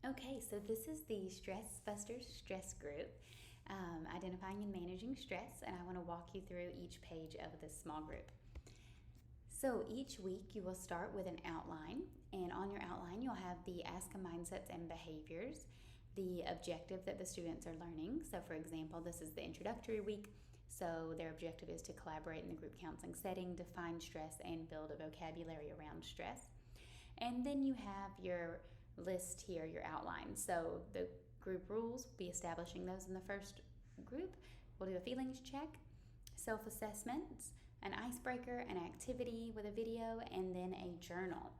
Okay, so this is the Stress Busters stress group, identifying and managing stress, and I want to walk you through each page of this small group. So each week you will start with an outline, and on your outline you'll have the ASCA Mindsets and Behaviors, the objective that the students are learning. So for example, this is the introductory week, so their objective is to collaborate in the group counseling setting, define stress, and build a vocabulary around stress. And then you have your list here, your outline. So the group rules, we'll be establishing those in the first group. We'll do a feelings check, self-assessments, an icebreaker, an activity with a video, and then a journal.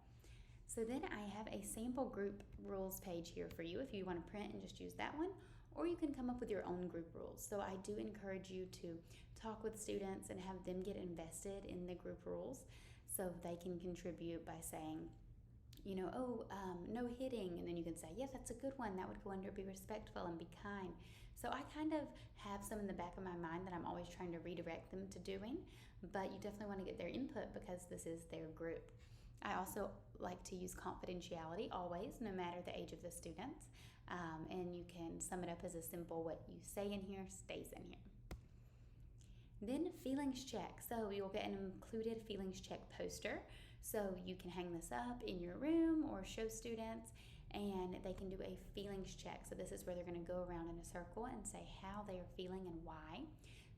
So then I have a sample group rules page here for you if you want to print and just use that one, or you can come up with your own group rules. So I do encourage you to talk with students and have them get invested in the group rules so they can contribute by saying, no hitting, and then you can say, yeah, that's a good one. That would go under be respectful and be kind. So I kind of have some in the back of my mind that I'm always trying to redirect them to doing, but you definitely want to get their input because this is their group. I also like to use confidentiality always, no matter the age of the students, and you can sum it up as a simple, what you say in here stays in here. Then feelings check. So you'll get an included feelings check poster. So you can hang this up in your room or show students and they can do a feelings check. So this is where they're going to go around in a circle and say how they are feeling and why.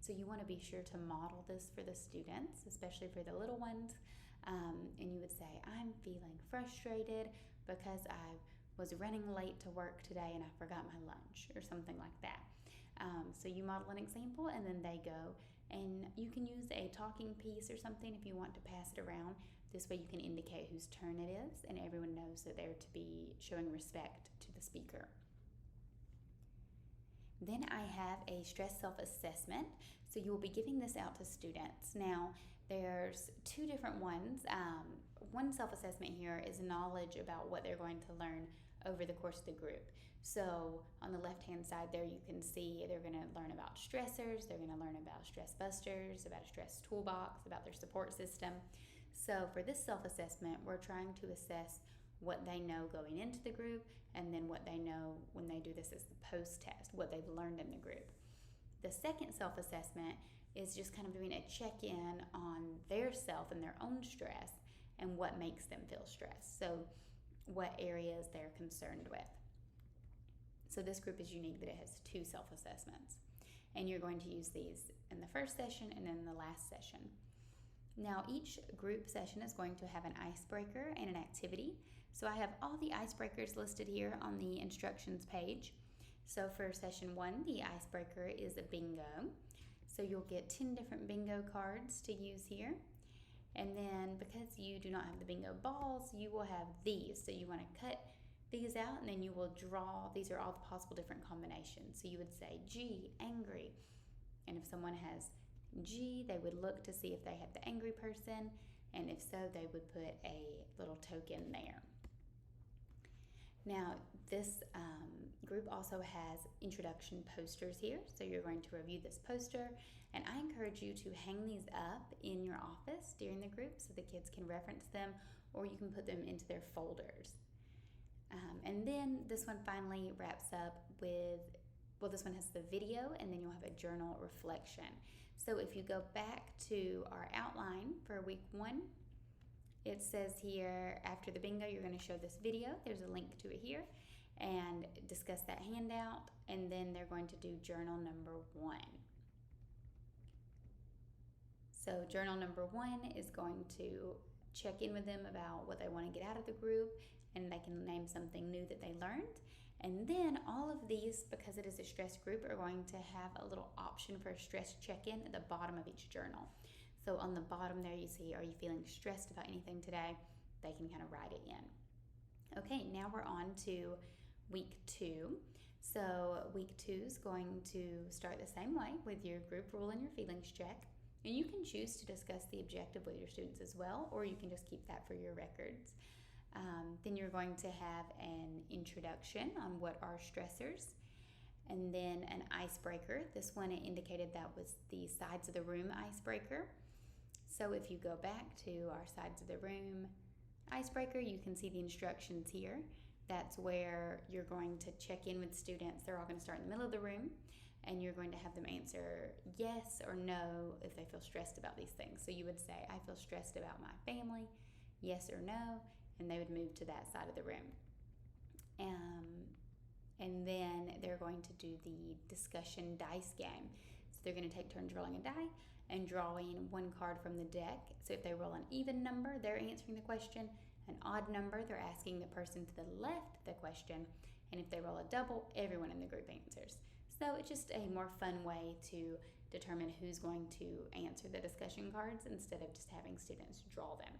So you want to be sure to model this for the students, especially for the little ones. And you would say, I'm feeling frustrated because I was running late to work today and I forgot my lunch or something like that. So you model an example and then they go, and you can use a talking piece or something if you want to pass it around. This way you can indicate whose turn it is and everyone knows that they're to be showing respect to the speaker. Then I have a stress self-assessment. So you will be giving this out to students. Now, there's two different ones. One self-assessment here is knowledge about what they're going to learn over the course of the group. So on the left-hand side there, you can see they're going to learn about stressors, they're going to learn about stress busters, about a stress toolbox, about their support system. So for this self-assessment, we're trying to assess what they know going into the group, and then what they know when they do this as the post-test, what they've learned in the group. The second self-assessment is just kind of doing a check-in on their self and their own stress and what makes them feel stressed. So what areas they're concerned with. So this group is unique that it has two self-assessments. And you're going to use these in the first session and then the last session. Now each group session is going to have an icebreaker and an activity. So I have all the icebreakers listed here on the instructions page. So for session 1, the icebreaker is a bingo. So you'll get 10 different bingo cards to use here. And then because you do not have the bingo balls, you will have these. So you want to cut these out and then you will draw. These are all the possible different combinations. So you would say G, angry. And if someone has G, they would look to see if they have the angry person, and if so, they would put a little token there. Now, this group also has introduction posters here, so you're going to review this poster, and I encourage you to hang these up in your office during the group so the kids can reference them, or you can put them into their folders. And then this one finally wraps up with, well, this one has the video, and then you'll have a journal reflection. So if you go back to our outline for week 1, it says here, after the bingo, you're going to show this video. There's a link to it here, and discuss that handout, and then they're going to do journal number 1. So journal number 1 is going to check in with them about what they want to get out of the group, and they can name something new that they learned. And then all of these, because it is a stress group, are going to have a little option for a stress check-in at the bottom of each journal. So on the bottom there you see, are you feeling stressed about anything today? They can kind of write it in. Okay, now we're on to week 2. So week 2 is going to start the same way with your group rule and your feelings check. And you can choose to discuss the objective with your students as well, or you can just keep that for your records. Then you're going to have an introduction on what are stressors, and then an icebreaker. This one, it indicated that was the sides of the room icebreaker. So if you go back to our sides of the room icebreaker, you can see the instructions here. That's where you're going to check in with students. They're all going to start in the middle of the room, and you're going to have them answer yes or no if they feel stressed about these things. So you would say, I feel stressed about my family, yes or no, and they would move to that side of the room. And then they're going to do the discussion dice game. So they're going to take turns rolling a die and drawing one card from the deck. So if they roll an even number, they're answering the question. An odd number, they're asking the person to the left the question. And if they roll a double, everyone in the group answers. So it's just a more fun way to determine who's going to answer the discussion cards instead of just having students draw them.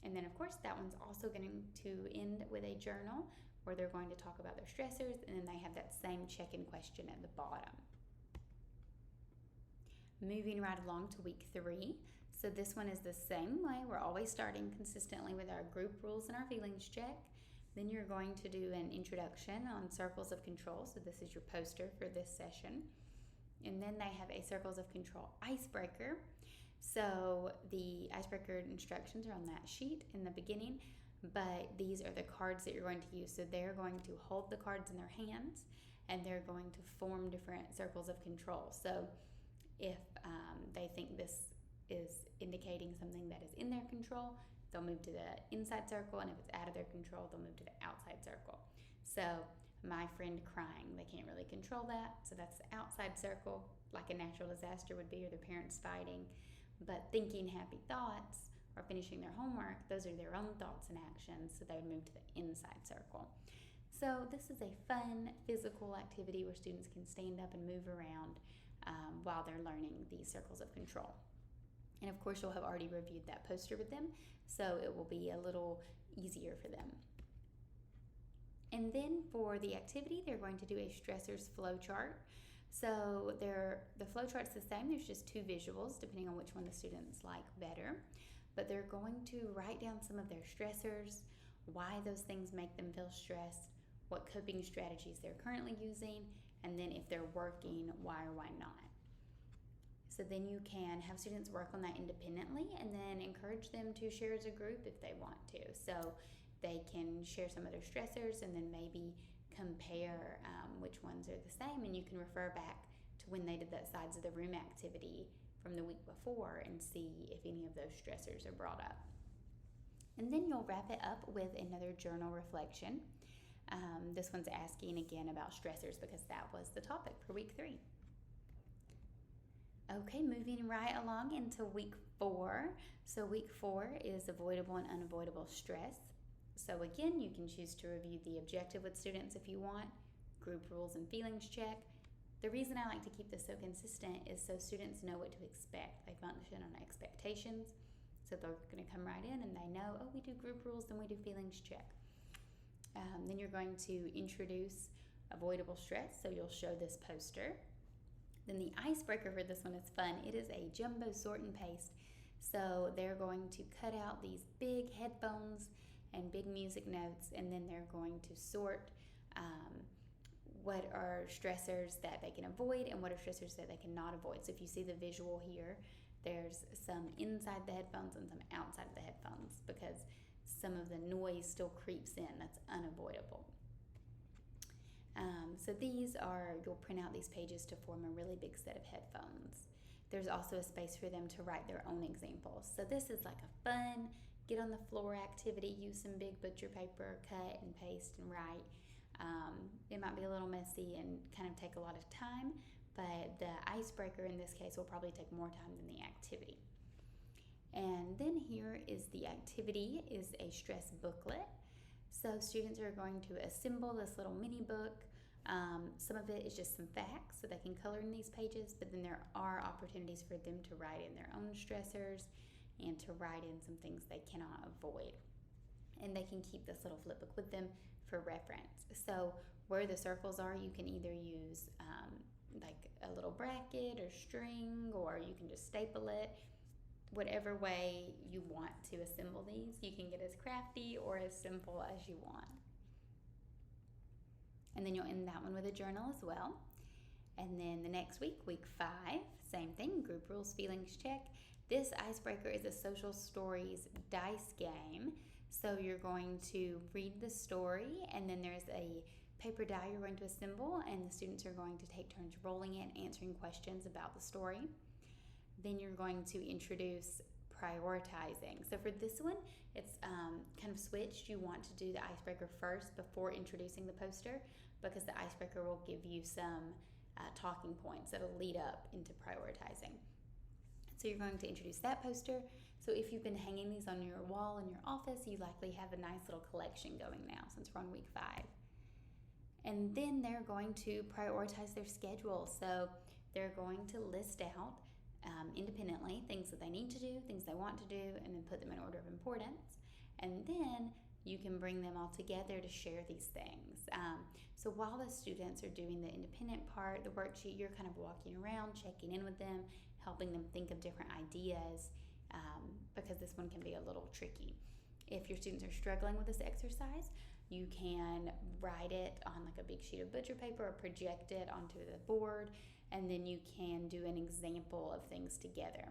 And then, of course, that one's also going to end with a journal where they're going to talk about their stressors, and then they have that same check-in question at the bottom. Moving right along to week 3. So this one is the same way. We're always starting consistently with our group rules and our feelings check. Then you're going to do an introduction on circles of control. So this is your poster for this session. And then they have a circles of control icebreaker. So the icebreaker instructions are on that sheet in the beginning, but these are the cards that you're going to use. So they're going to hold the cards in their hands, and they're going to form different circles of control. So if they think this is indicating something that is in their control, they'll move to the inside circle, and if it's out of their control, they'll move to the outside circle. So my friend crying, they can't really control that, so that's the outside circle, like a natural disaster would be, or their parents fighting. But thinking happy thoughts or finishing their homework, those are their own thoughts and actions, so they would move to the inside circle. So this is a fun physical activity where students can stand up and move around while they're learning these circles of control. And of course, you'll have already reviewed that poster with them, so it will be a little easier for them. And then for the activity, they're going to do a stressors flow chart. So the flow chart's the same. There's just 2 visuals, depending on which one the students like better. But they're going to write down some of their stressors, why those things make them feel stressed, what coping strategies they're currently using, and then if they're working, why or why not. So then you can have students work on that independently and then encourage them to share as a group if they want to. So they can share some of their stressors and then maybe compare which ones are the same, and you can refer back to when they did that sides of the room activity from the week before and see if any of those stressors are brought up. And then you'll wrap it up with another journal reflection. This one's asking again about stressors because that was the topic for week 3. Okay, moving right along into week 4. So week 4 is avoidable and unavoidable stress. So again, you can choose to review the objective with students if you want, group rules and feelings check. The reason I like to keep this so consistent is so students know what to expect. They function on expectations. So they're going to come right in and they know, oh, we do group rules, then we do feelings check. Then you're going to introduce avoidable stress. So you'll show this poster. Then the icebreaker for this one is fun. It is a jumbo sort and paste. So they're going to cut out these big headphones and big music notes, and then they're going to sort what are stressors that they can avoid and what are stressors that they cannot avoid. So if you see the visual here, there's some inside the headphones and some outside of the headphones because some of the noise still creeps in. That's unavoidable. So these are, you'll print out these pages to form a really big set of headphones. There's also a space for them to write their own examples. So this is like a fun, get on the floor activity, use some big butcher paper, cut and paste and write. It might be a little messy and kind of take a lot of time, but the icebreaker in this case will probably take more time than the activity. And then here is the activity, is a stress booklet. So students are going to assemble this little mini book. Some of it is just some facts so they can color in these pages, but then there are opportunities for them to write in their own stressors and to write in some things they cannot avoid. And they can keep this little flip book with them for reference. So where the circles are, you can either use like a little bracket or string, or you can just staple it. Whatever way you want to assemble these, you can get as crafty or as simple as you want. And then you'll end that one with a journal as well. And then the next week, week 5, same thing, group rules, feelings check. This icebreaker is a social stories dice game. So you're going to read the story, and then there's a paper die you're going to assemble, and the students are going to take turns rolling it and answering questions about the story. Then you're going to introduce prioritizing. So for this one, it's kind of switched. You want to do the icebreaker first before introducing the poster, because the icebreaker will give you some talking points that'll lead up into prioritizing. So you're going to introduce that poster. So if you've been hanging these on your wall in your office, you likely have a nice little collection going now since we're on week 5. And then they're going to prioritize their schedule. So they're going to list out independently things that they need to do, things they want to do, and then put them in order of importance. And then you can bring them all together to share these things. So while the students are doing the independent part, the worksheet, you're kind of walking around, checking in with them, helping them think of different ideas, because this one can be a little tricky. If your students are struggling with this exercise, you can write it on like a big sheet of butcher paper or project it onto the board, and then you can do an example of things together.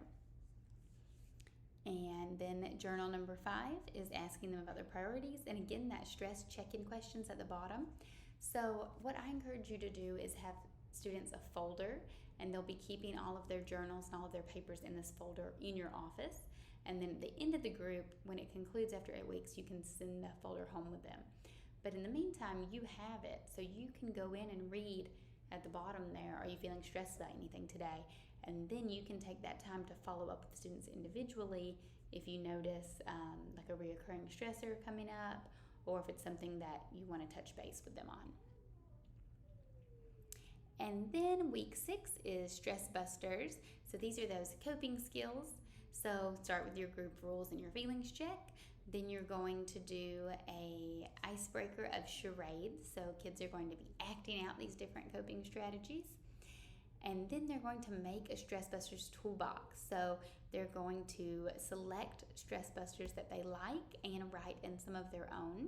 And then journal number 5 is asking them about their priorities. And again, that stress check-in questions at the bottom. So what I encourage you to do is have students a folder, and they'll be keeping all of their journals and all of their papers in this folder in your office. And then at the end of the group, when it concludes after 8 weeks, you can send the folder home with them. But in the meantime, you have it, so you can go in and read at the bottom there, are you feeling stressed about anything today? And then you can take that time to follow up with students individually if you notice like a reoccurring stressor coming up, or if it's something that you want to touch base with them on. And then week 6 is stress busters. So these are those coping skills. So start with your group rules and your feelings check. Then you're going to do a icebreaker of charades. So kids are going to be acting out these different coping strategies. And then they're going to make a stress busters toolbox. So they're going to select stress busters that they like and write in some of their own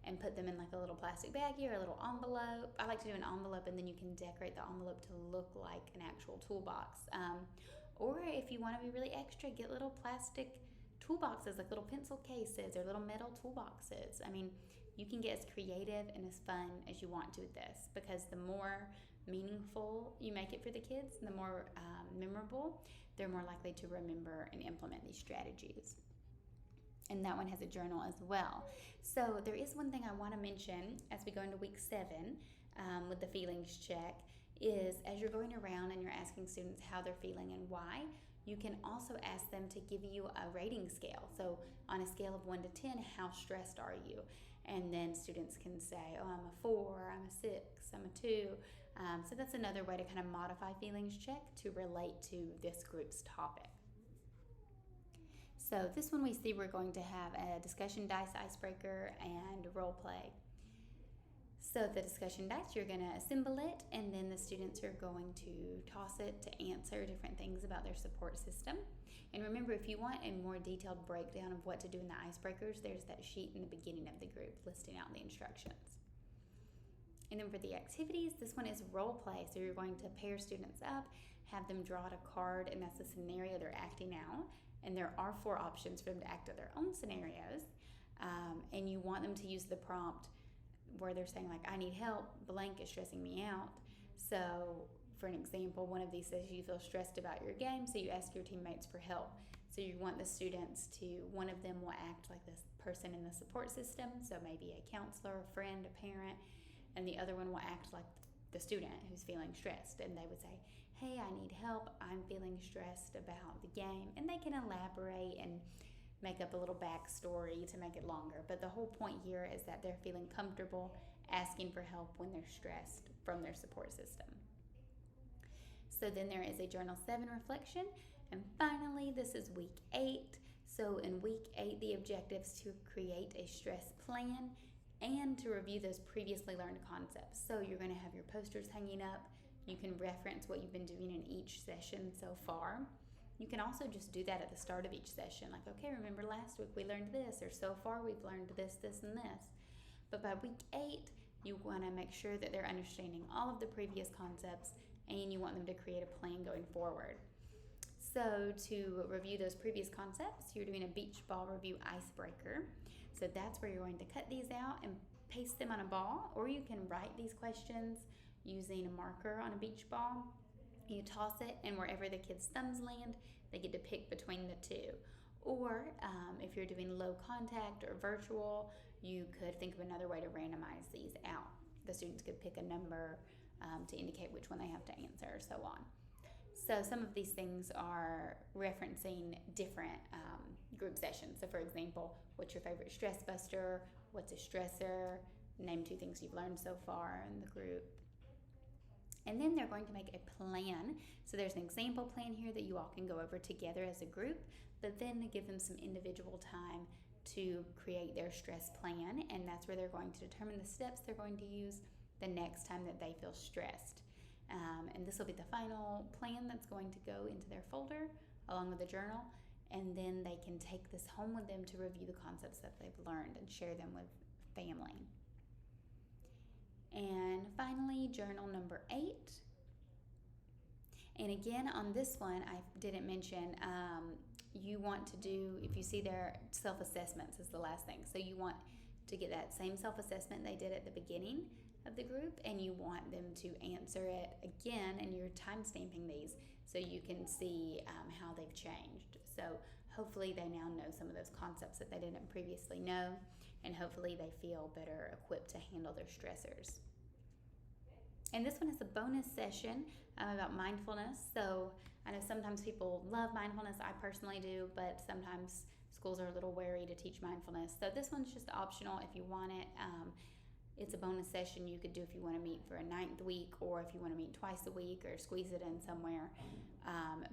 and put them in like a little plastic baggie or a little envelope. I like to do an envelope, and then you can decorate the envelope to look like an actual toolbox. Or if you want to be really extra, get little plastic toolboxes, like little pencil cases or little metal toolboxes. I mean, you can get as creative and as fun as you want to with this, because the more meaningful you make it for the kids, the more memorable, they're more likely to remember and implement these strategies. And that one has a journal as well. So there is one thing I want to mention as we go into week 7 with the feelings check, is as you're going around and you're asking students how they're feeling and why, you can also ask them to give you a rating scale. So on a scale of 1 to 10, how stressed are you? And then students can say, oh, I'm a 4, I'm a 6, I'm a 2. So that's another way to kind of modify feelings check to relate to this group's topic. So this one we see we're going to have a discussion dice icebreaker and role play. So the discussion dice, you're going to assemble it, and then the students are going to toss it to answer different things about their support system. And remember, if you want a more detailed breakdown of what to do in the icebreakers, there's that sheet in the beginning of the group listing out the instructions. And then for the activities, this one is role play. So you're going to pair students up, have them draw out a card, and that's the scenario they're acting out. And there are 4 options for them to act out their own scenarios. And you want them to use the prompt where they're saying, like, I need help, blank is stressing me out. So for an example, one of these says you feel stressed about your game, so you ask your teammates for help. So you want the students to, one of them will act like this person in the support system, so maybe a counselor, a friend, a parent, and the other one will act like the student who's feeling stressed, and they would say, hey, I need help, I'm feeling stressed about the game, and they can elaborate and make up a little backstory to make it longer. But the whole point here is that they're feeling comfortable asking for help when they're stressed from their support system. So then there is a Journal 7 reflection. And finally, this is week 8. So in week 8, the objective is to create a stress plan and to review those previously learned concepts. So you're going to have your posters hanging up. You can reference what you've been doing in each session so far. You can also just do that at the start of each session. Like, okay, remember last week we learned this, or so far we've learned this, this, and this. But by week 8, you want to make sure that they're understanding all of the previous concepts, and you want them to create a plan going forward. So to review those previous concepts, you're doing a beach ball review icebreaker. So that's where you're going to cut these out and paste them on a ball, or you can write these questions using a marker on a beach ball. You toss it, and wherever the kids' thumbs land, they get to pick between the two. Or if you're doing low contact or virtual, you could think of another way to randomize these out. The students could pick a number to indicate which one they have to answer, so on. So some of these things are referencing different group sessions. So for example, what's your favorite stress buster? What's a stressor? Name 2 things you've learned so far in the group. And then they're going to make a plan. So there's an example plan here that you all can go over together as a group, but then give them some individual time to create their stress plan, and that's where they're going to determine the steps they're going to use the next time that they feel stressed. And this will be the final plan that's going to go into their folder along with the journal, and then they can take this home with them to review the concepts that they've learned and share them with family. And finally, journal number 8. And again, on this one, I didn't mention, you want to do, if you see their self-assessments is the last thing. So you want to get that same self-assessment they did at the beginning of the group, and you want them to answer it again, and you're time stamping these so you can see how they've changed. So hopefully they now know some of those concepts that they didn't previously know, and hopefully they feel better equipped to handle their stressors. And this one is a bonus session about mindfulness. So I know sometimes people love mindfulness. I personally do, but sometimes schools are a little wary to teach mindfulness. So this one's just optional if you want it. It's a bonus session you could do if you want to meet for a 9th week, or if you want to meet twice a week, or squeeze it in somewhere.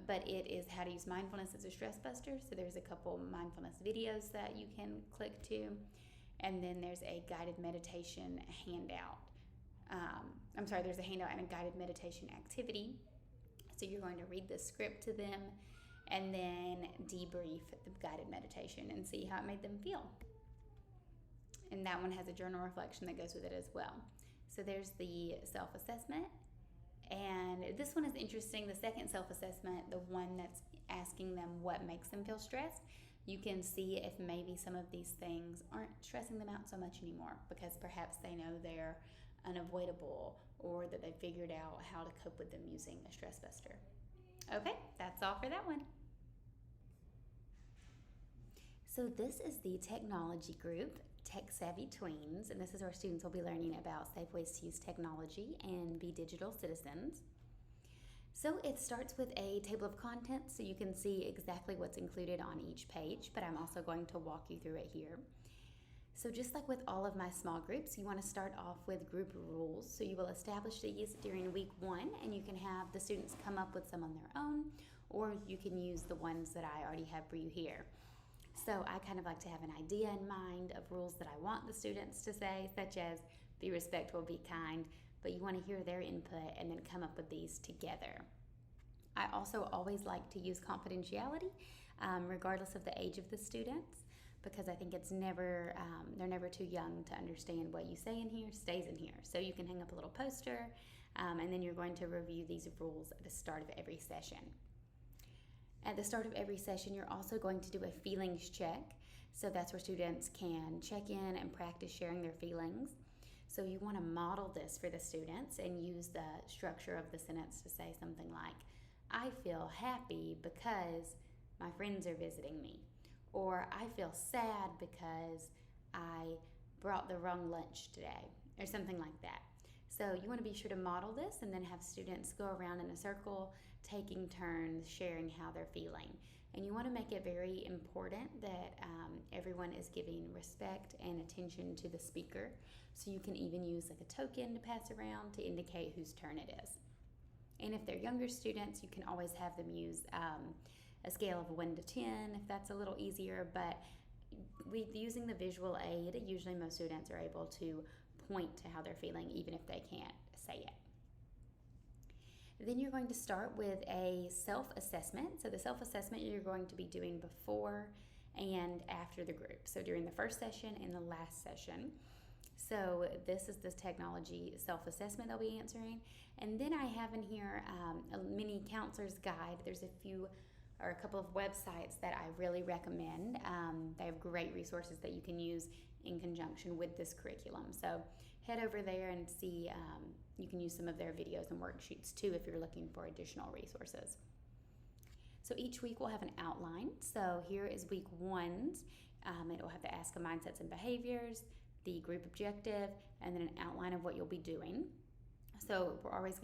But it is how to use mindfulness as a stress buster. So there's a couple mindfulness videos that you can click to. And then there's a guided meditation handout. There's a handout and a guided meditation activity. So you're going to read the script to them and then debrief the guided meditation and see how it made them feel. And that one has a journal reflection that goes with it as well. So there's the self-assessment. And this one is interesting. The second self-assessment, the one that's asking them what makes them feel stressed, you can see if maybe some of these things aren't stressing them out so much anymore, because perhaps they know they're unavoidable, or that they figured out how to cope with them using a stress buster. Okay, that's all for that one. So this is the technology group, Tech Savvy Tweens, and this is where students will be learning about safe ways to use technology and be digital citizens. So it starts with a table of contents, so you can see exactly what's included on each page, but I'm also going to walk you through it here. So just like with all of my small groups, you want to start off with group rules. So you will establish these during week 1, and you can have the students come up with some on their own, or you can use the ones that I already have for you here. So I kind of like to have an idea in mind of rules that I want the students to say, such as be respectful, be kind, but you want to hear their input and then come up with these together. I also always like to use confidentiality, regardless of the age of the students, because I think it's never, they're never too young to understand what you say in here stays in here. So you can hang up a little poster, and then you're going to review these rules at the start of every session. At the start of every session, you're also going to do a feelings check. So that's where students can check in and practice sharing their feelings. So you want to model this for the students and use the structure of the sentence to say something like, I feel happy because my friends are visiting me. Or I feel sad because I brought the wrong lunch today, or something like that. So you want to be sure to model this and then have students go around in a circle, taking turns, sharing how they're feeling. And you want to make it very important that everyone is giving respect and attention to the speaker. So you can even use like a token to pass around to indicate whose turn it is. And if they're younger students, you can always have them use a scale of 1 to 10 if that's a little easier. But with using the visual aid, usually most students are able to point to how they're feeling even if they can't say it. Then you're going to start with a self-assessment. So the self-assessment you're going to be doing before and after the group. So during the first session and the last session. So this is the technology self-assessment they'll be answering. And then I have in here a mini counselor's guide. There's a few are a couple of websites that I really recommend. They have great resources that you can use in conjunction with this curriculum. So head over there and see, you can use some of their videos and worksheets too if you're looking for additional resources. So each week we'll have an outline. So here is week 1's. It will have the ASCA Mindsets and Behaviors, the group objective, and then an outline of what you'll be doing. So we're always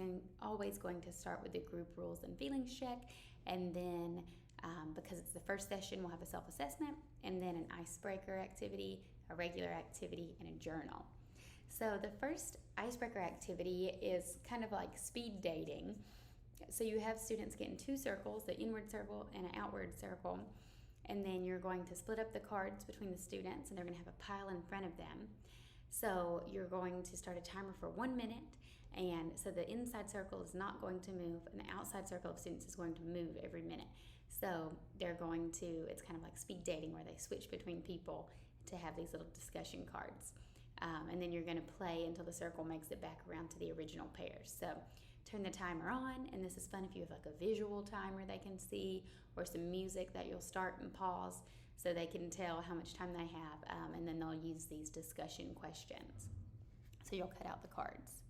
going to start with the group rules and feelings check, and then because it's the first session, we'll have a self-assessment, and then an icebreaker activity, a regular activity, and a journal. So the first icebreaker activity is kind of like speed dating. So you have students get in 2 circles, the inward circle and an outward circle, and then you're going to split up the cards between the students, and they're going to have a pile in front of them. So you're going to start a timer for 1 minute, and so the inside circle is not going to move, and the outside circle of students is going to move every minute. So they're going to, it's kind of like speed dating where they switch between people to have these little discussion cards. And then you're going to play until the circle makes it back around to the original pairs. So turn the timer on, and this is fun if you have like a visual timer they can see, or some music that you'll start and pause so they can tell how much time they have, and then they'll use these discussion questions. So you'll cut out the cards.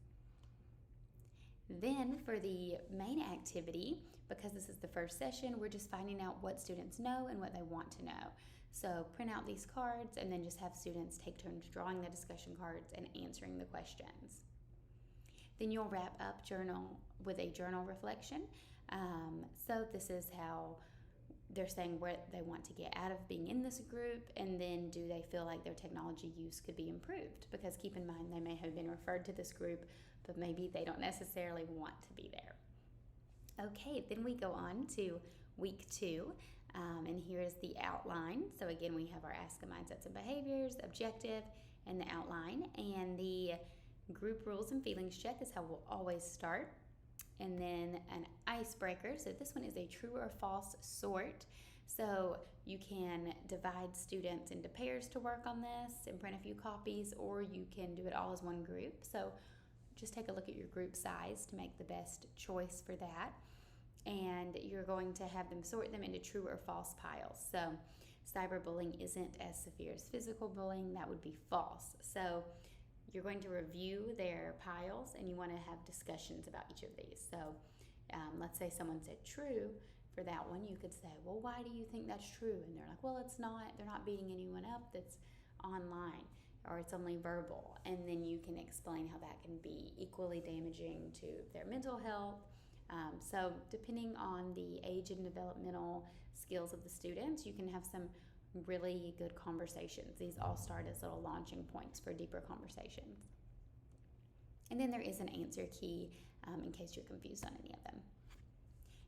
Then for the main activity, because this is the first session, we're just finding out what students know and what they want to know. So print out these cards and then just have students take turns drawing the discussion cards and answering the questions. Then you'll wrap up journal with a journal reflection. So this is how they're saying what they want to get out of being in this group, and then do they feel like their technology use could be improved? Because keep in mind, they may have been referred to this group, but maybe they don't necessarily want to be there. Okay, then we go on to week 2, and here is the outline. So again, we have our ASCA Mindsets and Behaviors, objective, and the outline, and the group rules and feelings check is how we'll always start. And then an icebreaker. So this one is a true or false sort. So you can divide students into pairs to work on this and print a few copies, or you can do it all as one group. So just take a look at your group size to make the best choice for that. And you're going to have them sort them into true or false piles. So cyberbullying isn't as severe as physical bullying. That would be false. So you're going to review their piles, and you want to have discussions about each of these. So let's say someone said true for that one. You could say, well, why do you think that's true? And they're like, well, it's not. They're not beating anyone up that's online, or it's only verbal. And then you can explain how that can be equally damaging to their mental health. So depending on the age and developmental skills of the students, you can have some really good conversations. These all start as little launching points for deeper conversations. And then there is an answer key in case you're confused on any of them.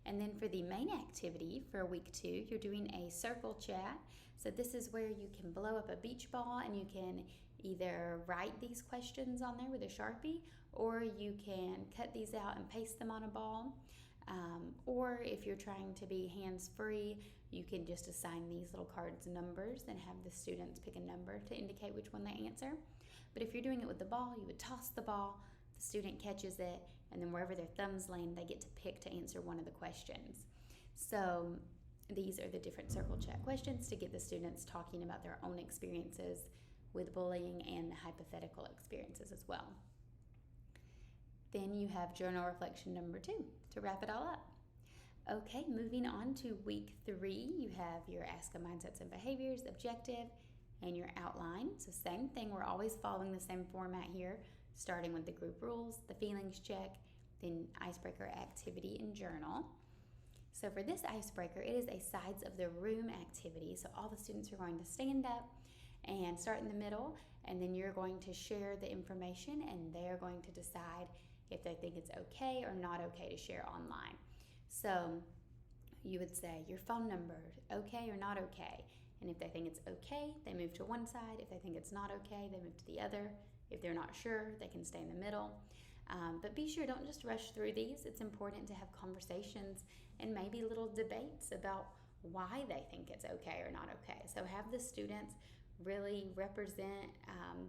And then for the main activity for week 2, you're doing a circle chat. So this is where you can blow up a beach ball, and you can either write these questions on there with a Sharpie, or you can cut these out and paste them on a ball. Or if you're trying to be hands-free, you can just assign these little cards numbers and have the students pick a number to indicate which one they answer. But if you're doing it with the ball, you would toss the ball, the student catches it, and then wherever their thumbs land, they get to pick to answer one of the questions. So these are the different circle chat questions to get the students talking about their own experiences with bullying and hypothetical experiences as well. Then you have journal reflection number 2 to wrap it all up. Okay, moving on to week 3, you have your ASCA Mindsets and Behaviors, objective, and your outline. So same thing, we're always following the same format here, starting with the group rules, the feelings check, then icebreaker activity and journal. So for this icebreaker, it is a sides of the room activity. So all the students are going to stand up and start in the middle, and then you're going to share the information, and they're going to decide if they think it's okay or not okay to share online. So you would say your phone number, okay or not okay. And if they think it's okay, they move to one side. If they think it's not okay, they move to the other. If they're not sure, they can stay in the middle. But be sure, don't just rush through these. It's important to have conversations and maybe little debates about why they think it's okay or not okay. So have the students really represent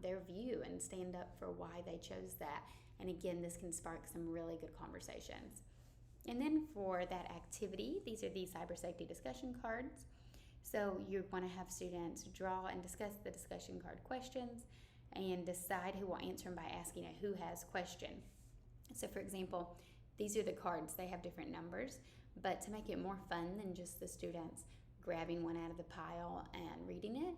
their view and stand up for why they chose that. And again, this can spark some really good conversations. And then for that activity, these are the cyber safety discussion cards. So you want to have students draw and discuss the discussion card questions and decide who will answer them by asking a who has question. So for example, these are the cards. They have different numbers, but to make it more fun than just the students grabbing one out of the pile and reading it,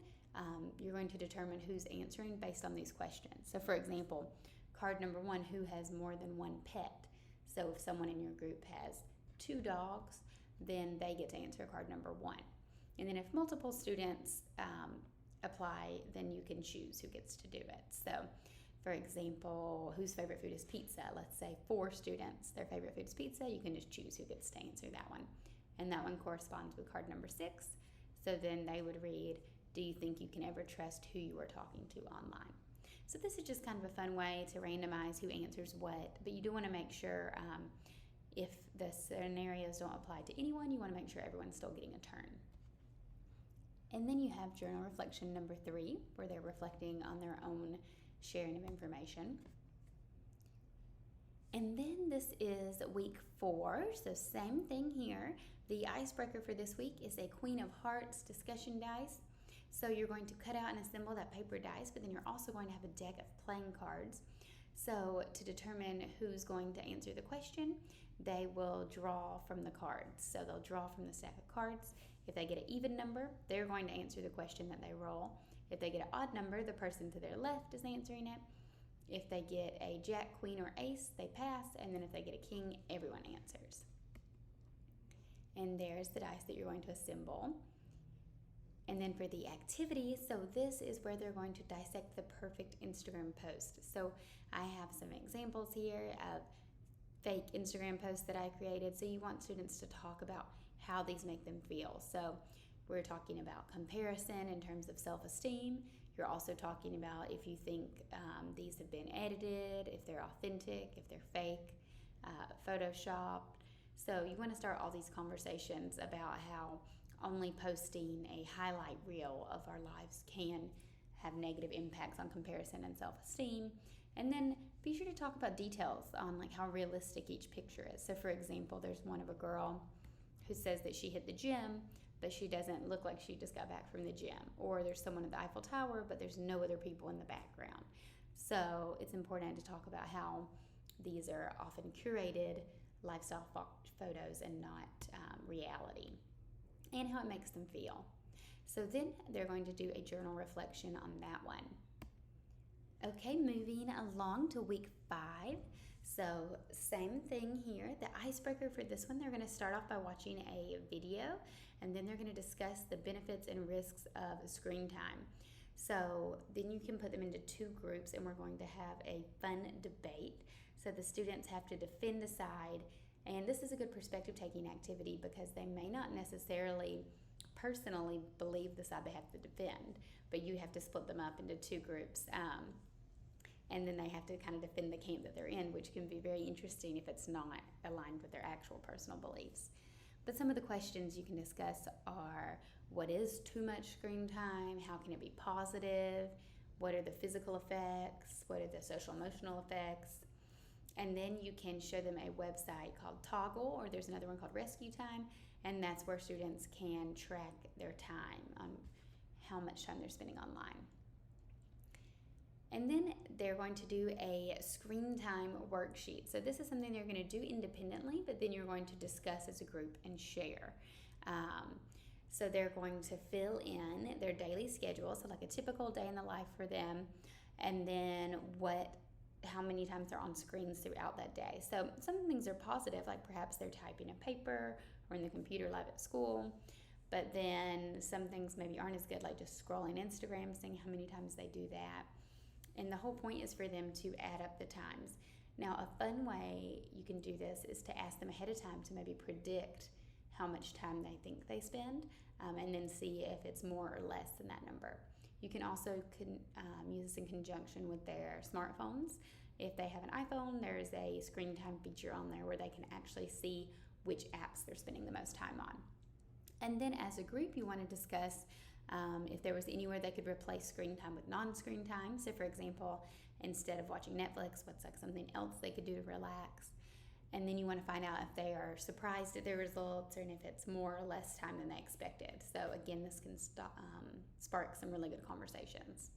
you're going to determine who's answering based on these questions. So for example, card number 1, who has more than one pet? So if someone in your group has 2 dogs, then they get to answer card number 1. And then if multiple students apply, then you can choose who gets to do it. So for example, whose favorite food is pizza? Let's say 4 students, their favorite food is pizza. You can just choose who gets to answer that one. And that one corresponds with card number 6. So then they would read, do you think you can ever trust who you are talking to online? So this is just kind of a fun way to randomize who answers what, but you do want to make sure if the scenarios don't apply to anyone, you want to make sure everyone's still getting a turn. And then you have journal reflection number 3, where they're reflecting on their own sharing of information. And then this is week 4, so same thing here. The icebreaker for this week is a Queen of Hearts discussion dice. So you're going to cut out and assemble that paper dice, but then you're also going to have a deck of playing cards. So to determine who's going to answer the question, they will draw from the cards. So they'll draw from the stack of cards. If they get an even number, they're going to answer the question that they roll. If they get an odd number, the person to their left is answering it. If they get a jack, queen, or ace, they pass. And then if they get a king, everyone answers. And there's the dice that you're going to assemble. And then for the activity, so this is where they're going to dissect the perfect Instagram post. So I have some examples here of fake Instagram posts that I created. So you want students to talk about how these make them feel. So we're talking about comparison in terms of self-esteem. You're also talking about if you think these have been edited, if they're authentic, if they're fake, photoshopped. So you want to start all these conversations about how only posting a highlight reel of our lives can have negative impacts on comparison and self-esteem. And then be sure to talk about details on like how realistic each picture is. So for example, there's one of a girl who says that she hit the gym, but she doesn't look like she just got back from the gym. Or there's someone at the Eiffel Tower, but there's no other people in the background. So it's important to talk about how these are often curated lifestyle photos and not reality, and how it makes them feel. So then they're going to do a journal reflection on that one. Okay, moving along to week 5. So same thing here. The icebreaker for this one, they're going to start off by watching a video, and then they're going to discuss the benefits and risks of screen time. So then you can put them into 2 groups, and we're going to have a fun debate. So the students have to defend a side, and this is a good perspective-taking activity because they may not necessarily personally believe the side they have to defend, but you have to split them up into 2 groups. And then they have to kind of defend the camp that they're in, which can be very interesting if it's not aligned with their actual personal beliefs. But some of the questions you can discuss are, what is too much screen time? How can it be positive? What are the physical effects? What are the social emotional effects? And then you can show them a website called Toggle, or there's another one called Rescue Time, and that's where students can track their time on how much time they're spending online. And then they're going to do a screen time worksheet. So this is something they're going to do independently, but then you're going to discuss as a group and share. So they're going to fill in their daily schedule, so like a typical day in the life for them, and then how many times they're on screens throughout that day. So some things are positive, like perhaps they're typing a paper or in the computer lab at school, but then some things maybe aren't as good, like just scrolling Instagram, seeing how many times they do that. And the whole point is for them to add up the times. Now, a fun way you can do this is to ask them ahead of time to maybe predict how much time they think they spend, and then see if it's more or less than that number. You can also use this in conjunction with their smartphones. If they have an iPhone, there's a screen time feature on there where they can actually see which apps they're spending the most time on. And then as a group, you want to discuss if there was anywhere they could replace screen time with non-screen time. So for example, instead of watching Netflix, what's like something else they could do to relax? And then you want to find out if they are surprised at their results and if it's more or less time than they expected. So again, this can spark some really good conversations.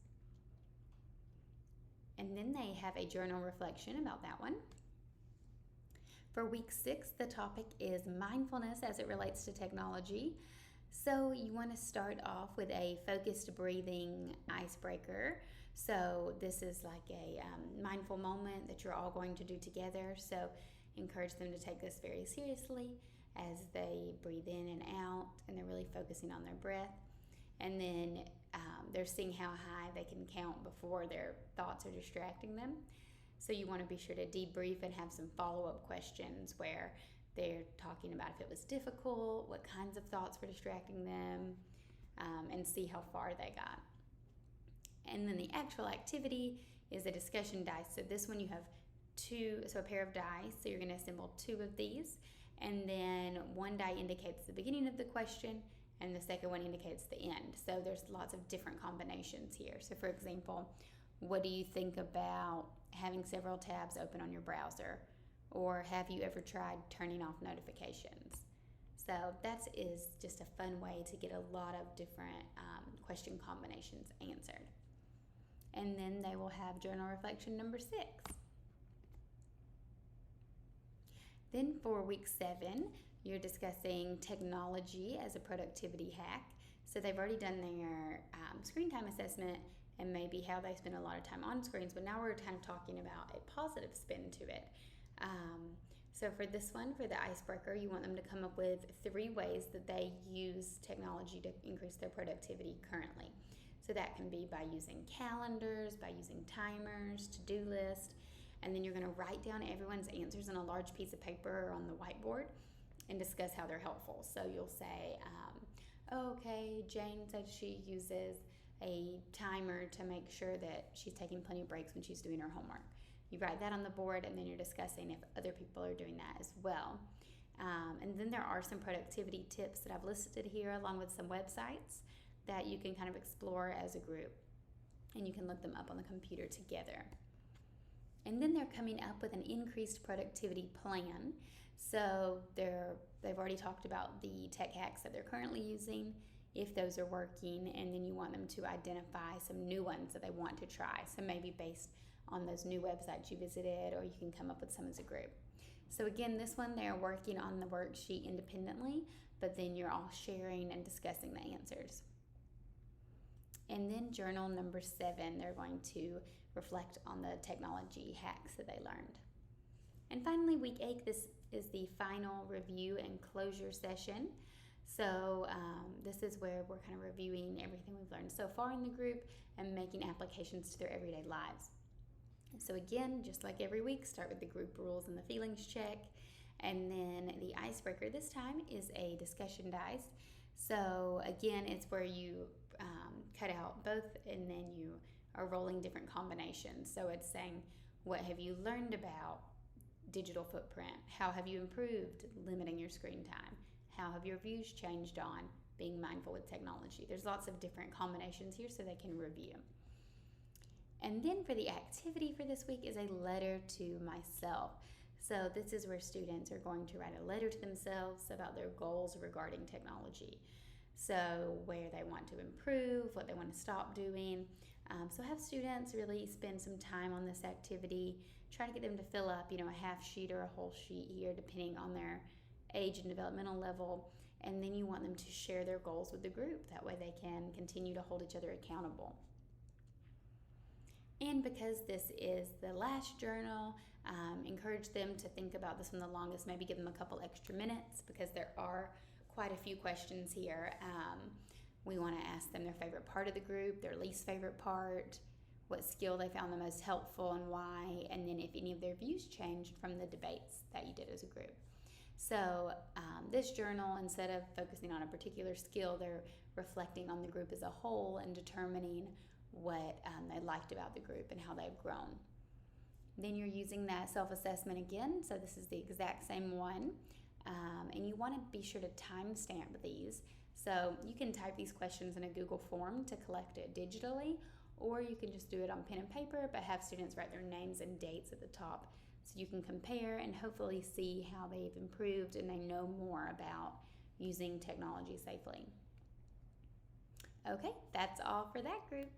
And then they have a journal reflection about that one. For week 6, the topic is mindfulness as it relates to technology. So you want to start off with a focused breathing icebreaker. So this is like a mindful moment that you're all going to do together. So encourage them to take this very seriously as they breathe in and out, and they're really focusing on their breath. And then they're seeing how high they can count before their thoughts are distracting them. So you want to be sure to debrief and have some follow-up questions where they're talking about if it was difficult, what kinds of thoughts were distracting them, and see how far they got. And then the actual activity is a discussion dice. So this one you have a pair of dice. So you're going to assemble 2 of these, and then one die indicates the beginning of the question, and the second one indicates the end. So there's lots of different combinations here. So for example, what do you think about having several tabs open on your browser? Or have you ever tried turning off notifications? So that is just a fun way to get a lot of different question combinations answered. And then they will have journal reflection number 6. Then for week 7, you're discussing technology as a productivity hack. So they've already done their screen time assessment and maybe how they spend a lot of time on screens, but now we're kind of talking about a positive spin to it. So for this one, for the icebreaker, you want them to come up with 3 ways that they use technology to increase their productivity currently. So that can be by using calendars, by using timers, to-do lists, and then you're going to write down everyone's answers on a large piece of paper or on the whiteboard and discuss how they're helpful. So you'll say, okay, Jane said she uses a timer to make sure that she's taking plenty of breaks when she's doing her homework. You write that on the board, and then you're discussing if other people are doing that as well. And then there are some productivity tips that I've listed here, along with some websites that you can kind of explore as a group, and you can look them up on the computer together. And then they're coming up with an increased productivity plan. So they've already talked about the tech hacks that they're currently using, if those are working, and then you want them to identify some new ones that they want to try. So maybe based on those new websites you visited, or you can come up with some as a group. So again, this one they're working on the worksheet independently, but then you're all sharing and discussing the answers. And then journal number 7, they're going to reflect on the technology hacks that they learned. And finally, week 8, this is the final review and closure session. So this is where we're kind of reviewing everything we've learned so far in the group and making applications to their everyday lives. So again, just like every week, start with the group rules and the feelings check. And then the icebreaker this time is a discussion dice. So again, it's where you cut out both, and then you are rolling different combinations. So it's saying, what have you learned about digital footprint? How have you improved limiting your screen time? How have your views changed on being mindful with technology? There's lots of different combinations here so they can review. And then for the activity for this week is a letter to myself. So this is where students are going to write a letter to themselves about their goals regarding technology. So where they want to improve, what they want to stop doing. So have students really spend some time on this activity. Try to get them to fill up, a half sheet or a whole sheet here, depending on their age and developmental level. And then you want them to share their goals with the group. That way they can continue to hold each other accountable. And because this is the last journal, encourage them to think about this one the longest. Maybe give them a couple extra minutes, because there are quite a few questions here. We want to ask them their favorite part of the group, their least favorite part, what skill they found the most helpful and why, and then if any of their views changed from the debates that you did as a group. So this journal, instead of focusing on a particular skill, they're reflecting on the group as a whole and determining what they liked about the group and how they've grown. Then you're using that self-assessment again. So this is the exact same one. And you want to be sure to timestamp these. So you can type these questions in a Google form to collect it digitally, or you can just do it on pen and paper, but have students write their names and dates at the top So you can compare and hopefully see how they've improved and they know more about using technology safely. Okay, that's all for that group.